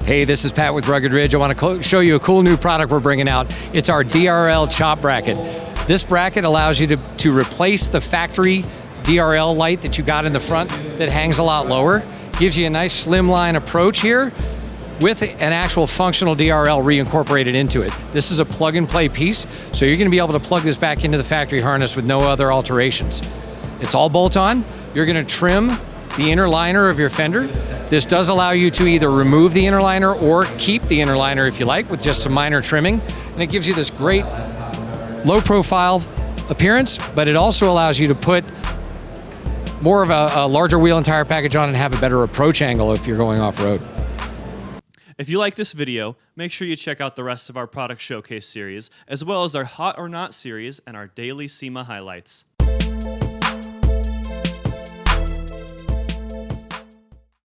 Hey, this is Pat with Rugged Ridge. I want to show you a cool new product we're bringing out. It's our DRL chop bracket. This bracket allows you to replace the factory DRL light that you got in the front that hangs a lot lower. Gives you a nice slimline approach here with an actual functional DRL reincorporated into it. This is a plug-and-play piece, so you're going to be able to plug this back into the factory harness with no other alterations. It's all bolt-on. You're going to trim the inner liner of your fender. This does allow you to either remove the inner liner or keep the inner liner if you like, with just some minor trimming. And it gives you this great low profile appearance, but it also allows you to put more of a larger wheel and tire package on and have a better approach angle if you're going off-road. If you like this video, make sure you check out the rest of our product showcase series, as well as our Hot or Not series and our daily SEMA highlights.